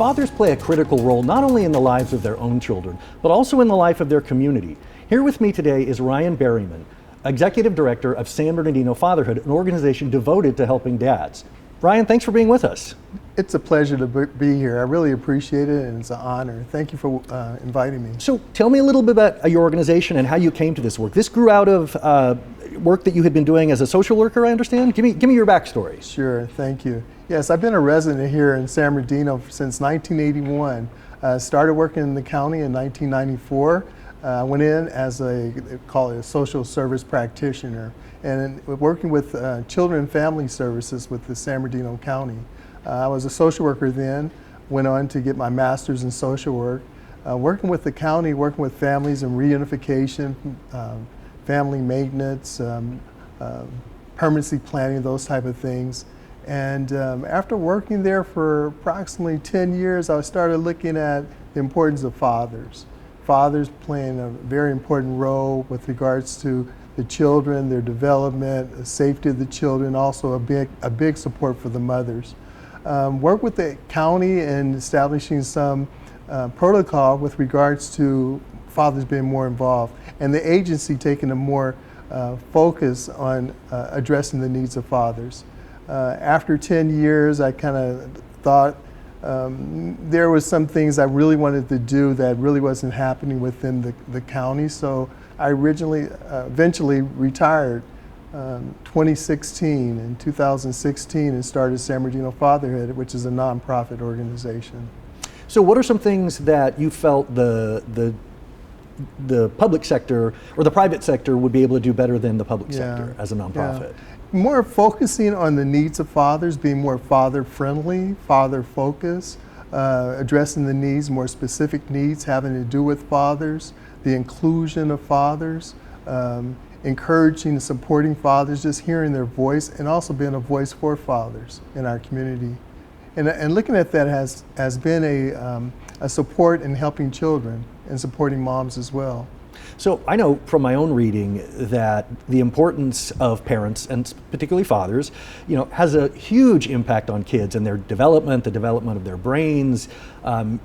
fathers play a critical role not only in the lives of their own children, but also in the life of their community. Here with me today is Ryan Berryman, Executive Director of San Bernardino Fatherhood, an organization devoted to helping dads. Ryan, thanks for being with us. It's a pleasure to be here. I really appreciate it, and it's an honor. Thank you for inviting me. So tell me a little bit about your organization and how you came to this work. This grew out of work that you had been doing as a social worker, I understand? Give me your backstory. Sure, thank you. Yes, I've been a resident here in San Bernardino since 1981. Started working in the county in 1994. I went in as they call it a social service practitioner, and working with children and family services with the San Bernardino County. I was a social worker then, went on to get my master's in social work, working with the county, working with families and reunification, family maintenance, permanency planning, those type of things. And after working there for approximately 10 years, I started looking at the importance of fathers. Fathers playing a very important role with regards to the children, their development, the safety of the children, also a big support for the mothers. Work with the county in establishing some protocol with regards to fathers being more involved, and the agency taking a more focus on addressing the needs of fathers. After 10 years, I kind of thought there was some things I really wanted to do that really wasn't happening within the county, so I eventually retired 2016 and 2016 and started San Bernardino Fatherhood, which is a nonprofit organization. So what are some things that you felt the public sector or the private sector would be able to do better than the public sector as a nonprofit? More focusing on the needs of fathers, being more father-friendly, father-focused, addressing the needs, more specific needs having to do with fathers, the inclusion of fathers, encouraging and supporting fathers, just hearing their voice, and also being a voice for fathers in our community. And looking at that has been a support in helping children and supporting moms as well. So I know from my own reading that the importance of parents, and particularly fathers, has a huge impact on kids and their development, the development of their brains.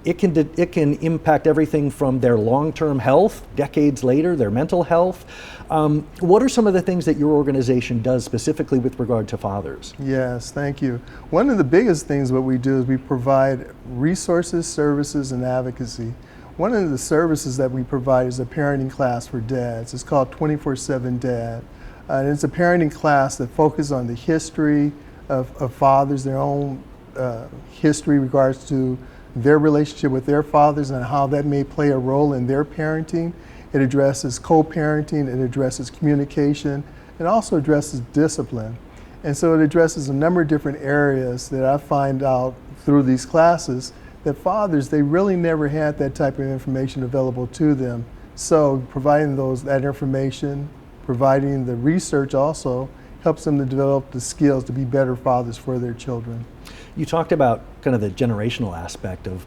It can impact everything from their long-term health, decades later, their mental health. What are some of the things that your organization does specifically with regard to fathers? Yes, thank you. One of the biggest things what we do is we provide resources, services, and advocacy. One of the services that we provide is a parenting class for dads. It's called 24/7 Dad. And it's a parenting class that focuses on the history of fathers, their own history in regards to their relationship with their fathers and how that may play a role in their parenting. It addresses co-parenting, it addresses communication, it also addresses discipline. And so it addresses a number of different areas that I find out through these classes that fathers, they really never had that type of information available to them. So providing that information, providing the research also, helps them to develop the skills to be better fathers for their children. You talked about kind of the generational aspect of,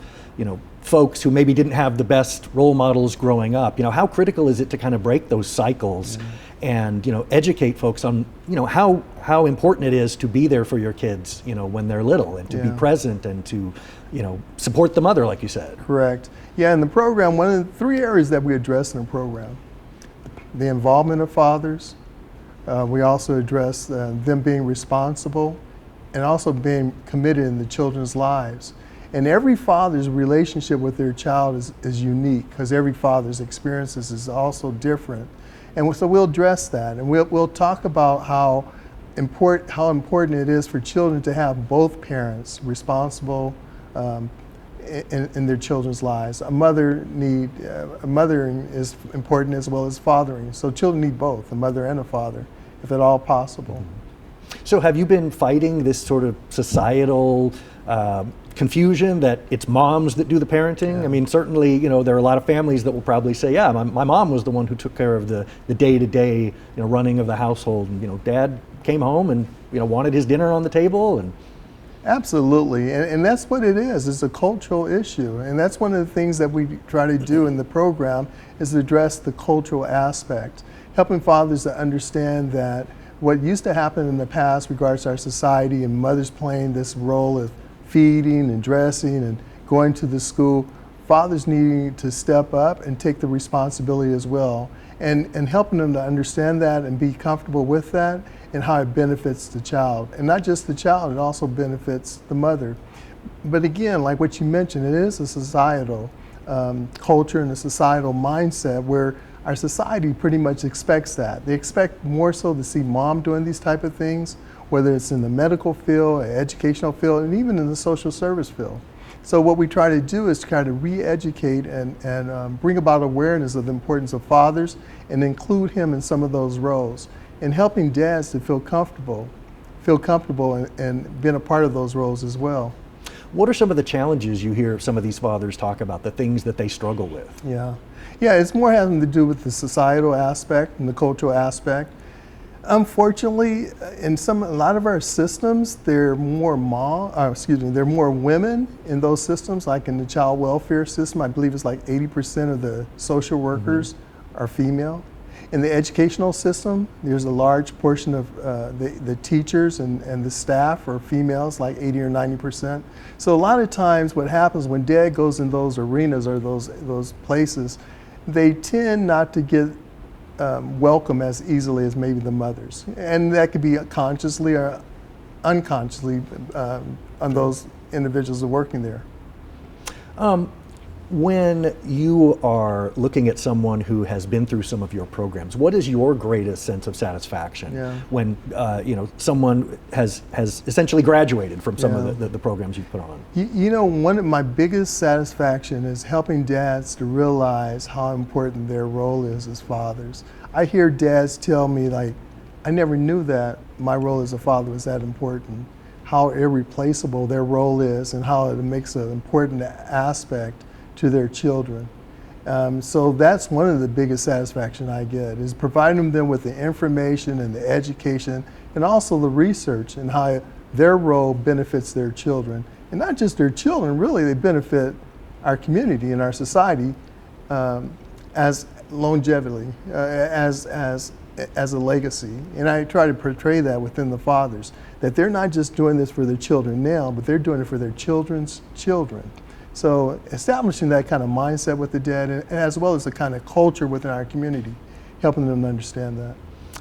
folks who maybe didn't have the best role models growing up. How critical is it to kind of break those cycles and, educate folks on, how important it is to be there for your kids, when they're little, and to be present and to, support the mother, like you said. Correct. Yeah, in the program, one of the 3 areas that we address in the program, the involvement of fathers, we also address them being responsible and also being committed in the children's lives. And every father's relationship with their child is unique, because every father's experiences is also different. And so we'll address that, and we'll talk about how important it is for children to have both parents responsible in their children's lives. Mothering is important as well as fathering. So children need both, a mother and a father, if at all possible. So have you been fighting this sort of societal confusion that it's moms that do the parenting? I mean, certainly, there are a lot of families that will probably say, yeah, my mom was the one who took care of the day-to-day, running of the household. And, dad came home and, wanted his dinner on the table. And Absolutely, and that's what it is. It's a cultural issue, and that's one of the things that we try to do in the program is address the cultural aspect, helping fathers to understand that what used to happen in the past regards to our society and mothers playing this role of feeding and dressing and going to the school, fathers needing to step up and take the responsibility as well, and helping them to understand that and be comfortable with that and how it benefits the child. And not just the child, it also benefits the mother. But again, like what you mentioned, it is a societal culture and a societal mindset where our society pretty much expects that. They expect more so to see mom doing these type of things, whether it's in the medical field, educational field, and even in the social service field. So what we try to do is try to re-educate and bring about awareness of the importance of fathers and include him in some of those roles, and helping dads to feel comfortable and being a part of those roles as well. What are some of the challenges you hear some of these fathers talk about, the things that they struggle with? Yeah, it's more having to do with the societal aspect and the cultural aspect. Unfortunately, in a lot of our systems, there are more women in those systems. Like in the child welfare system, I believe it's like 80% of the social workers are female. In the educational system, there's a large portion of the teachers and the staff are females, like 80 or 90%. So a lot of times what happens when dad goes in those arenas or those places, they tend not to get welcome as easily as maybe the mothers. And that could be consciously or unconsciously on those individuals who are working there. When you are looking at someone who has been through some of your programs, what is your greatest sense of satisfaction when someone has essentially graduated from some of the programs you've put on? One of my biggest satisfaction is helping dads to realize how important their role is as fathers. I hear dads tell me, like, I never knew that my role as a father was that important, how irreplaceable their role is and how it makes an important aspect to their children. So that's one of the biggest satisfaction I get, is providing them with the information and the education and also the research and how their role benefits their children. And not just their children, really they benefit our community and our society as longevity, as a legacy. And I try to portray that within the fathers, that they're not just doing this for their children now, but they're doing it for their children's children. So establishing that kind of mindset with the dad, and as well as the kind of culture within our community, helping them to understand that.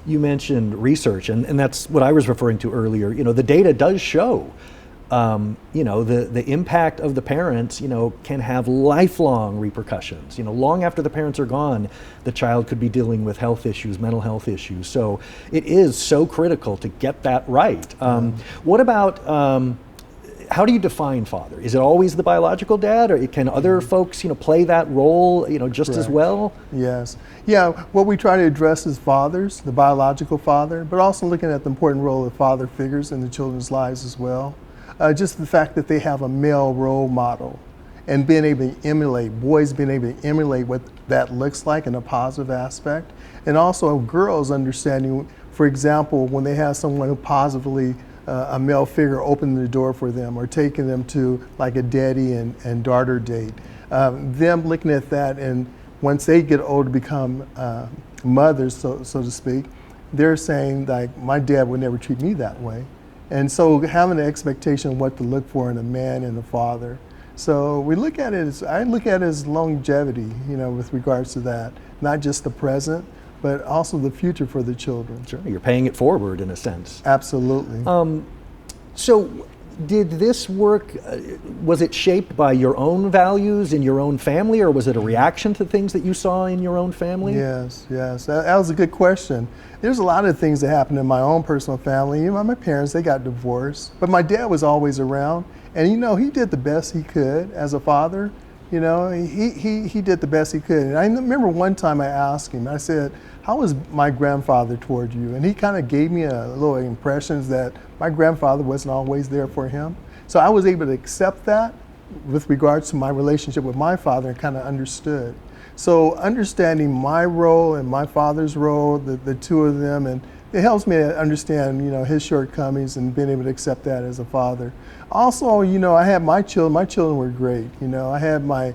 You mentioned research, and that's what I was referring to earlier. The data does show, the impact of the parents, can have lifelong repercussions. Long after the parents are gone, the child could be dealing with health issues, mental health issues. So it is so critical to get that right. What about, how do you define father? Is it always the biological dad, or can other folks, play that role, just as well? Yes. Yeah, what we try to address is fathers, the biological father, but also looking at the important role of father figures in the children's lives as well. Just the fact that they have a male role model and being able to emulate, boys being able to emulate what that looks like in a positive aspect. And also girls understanding, for example, when they have someone who positively a male figure opening the door for them or taking them to like a daddy and daughter date. Them looking at that, and once they get older, become mothers, so to speak, they're saying, like, my dad would never treat me that way. And so having an expectation of what to look for in a man and a father. So we look at it I look at it as longevity, with regards to that, not just the present, but also the future for the children. Sure, you're paying it forward in a sense. Absolutely. So did this work, was it shaped by your own values in your own family, or was it a reaction to things that you saw in your own family? Yes. That was a good question. There's a lot of things that happened in my own personal family. My parents, they got divorced, but my dad was always around, and he did the best he could as a father. He did the best he could. And I remember one time I asked him, I said, how was my grandfather toward you? And he kind of gave me a little impressions that my grandfather wasn't always there for him. So I was able to accept that with regards to my relationship with my father and kind of understood. So understanding my role and my father's role, the two of them, and it helps me to understand, his shortcomings and being able to accept that as a father. Also, I had my children. My children were great. I had my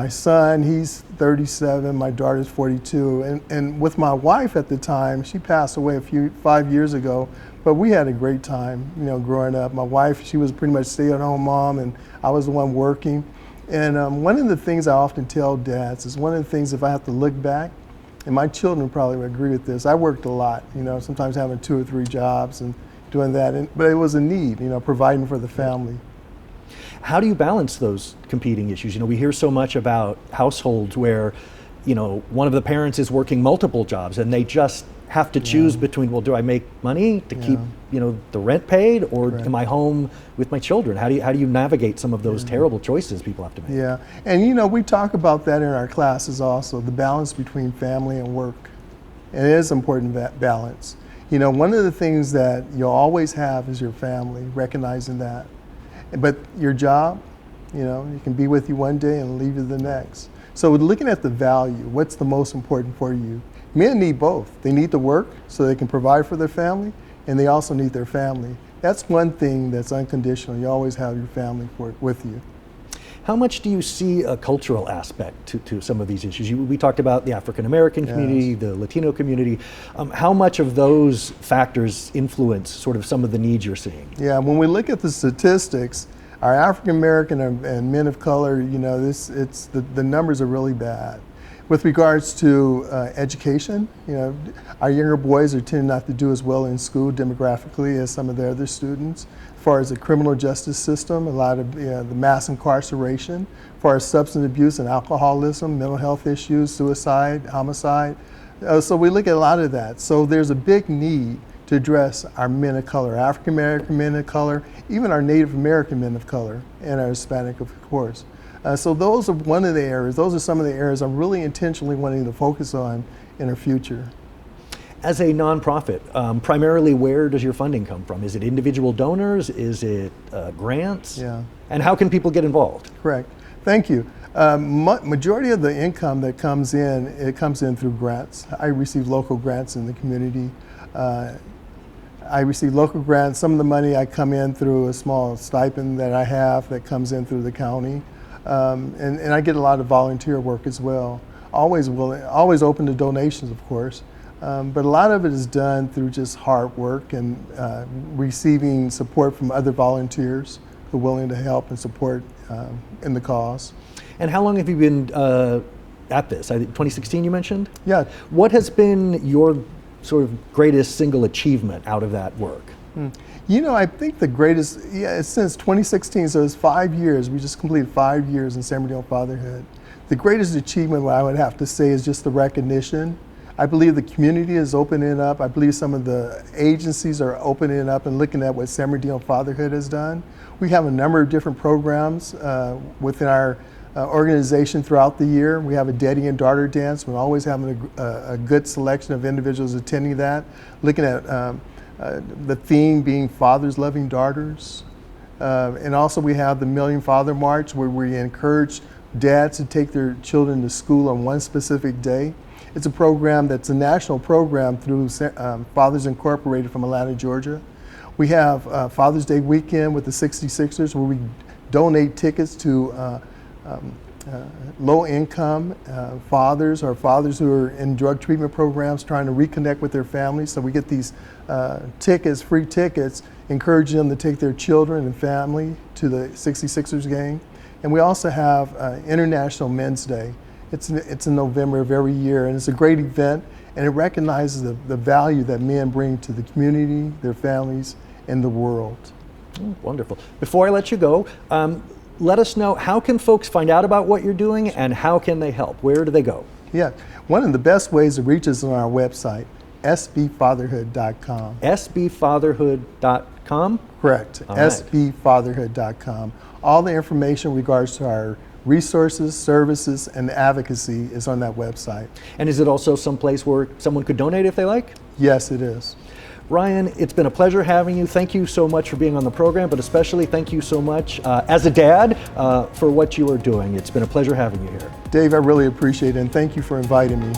son, he's 37, my daughter's 42. And with my wife at the time, she passed away 5 years ago, but we had a great time, growing up. My wife, she was pretty much stay-at-home mom, and I was the one working. And one of the things I often tell dads is one of the things, if I have to look back, and my children probably would agree with this, I worked a lot, sometimes having 2 or 3 jobs and doing that, but it was a need, providing for the family. How do you balance those competing issues? We hear so much about households where, one of the parents is working multiple jobs and they just have to choose between, well, do I make money to keep, the rent paid, or am I home with my children? How do you navigate some of those terrible choices people have to make? Yeah, and we talk about that in our classes also, the balance between family and work. And it is important balance. One of the things that you'll always have is your family, recognizing that. But your job, it can be with you one day and leave you the next. So looking at the value, what's the most important for you? Men need both. They need to work so they can provide for their family, and they also need their family. That's one thing that's unconditional. You always have your family with you. How much do you see a cultural aspect to some of these issues? We talked about the African American community, the Latino community. How much of those factors influence sort of some of the needs you're seeing? Yeah, when we look at the statistics, our African American and men of color, the numbers are really bad. With regards to education, our younger boys are tending not to do as well in school demographically as some of the other students. As far as the criminal justice system, a lot of the mass incarceration. As far as substance abuse and alcoholism, mental health issues, suicide, homicide. So we look at a lot of that. So there's a big need to address our men of color, African American men of color, even our Native American men of color, and our Hispanic, of course. So those are those are some of the areas I'm really intentionally wanting to focus on in our future. As a nonprofit, primarily where does your funding come from? Is it individual donors? Is it grants? Yeah. And how can people get involved? Correct. Thank you. Majority of the income that comes in, it comes in through grants. I receive local grants in the community. I receive local grants. Some of the money I come in through a small stipend that I have that comes in through the county. And I get a lot of volunteer work as well. Always open to donations, of course. But a lot of it is done through just hard work and receiving support from other volunteers who are willing to help and support in the cause. And how long have you been at this? 2016 you mentioned? Yeah. What has been your sort of greatest single achievement out of that work? I think the greatest, it's since 2016, so it's 5 years. We just completed 5 years in San Bernardino Fatherhood. The greatest achievement, I would have to say, is just the recognition. I believe the community is opening up. I believe some of the agencies are opening up and looking at what San Bernardino Fatherhood has done. We have a number of different programs within our organization throughout the year. We have a daddy and daughter dance. We're always having a good selection of individuals attending that, looking at the theme being fathers loving daughters. And also we have the Million Father March, where we encourage dads to take their children to school on one specific day. It's a program that's a national program through Fathers Incorporated from Atlanta, Georgia. We have Father's Day weekend with the 66ers, where we donate tickets to low-income fathers or fathers who are in drug treatment programs trying to reconnect with their families. So we get these tickets, free tickets, encouraging them to take their children and family to the 66ers game. And we also have International Men's Day. It's in November of every year, and it's a great event, and it recognizes the value that men bring to the community, their families, and the world. Oh, wonderful. Before I let you go, let us know, how can folks find out about what you're doing, and how can they help? Where do they go? Yeah, one of the best ways to reach us on our website, sbfatherhood.com. sbfatherhood.com? Correct, sbfatherhood.com. All the information in regards to our resources, services, and advocacy is on that website. And is it also someplace where someone could donate if they like? Yes, it is. Ryan, it's been a pleasure having you. Thank you so much for being on the program, but especially thank you so much as a dad for what you are doing. It's been a pleasure having you here. Dave, I really appreciate it, and thank you for inviting me.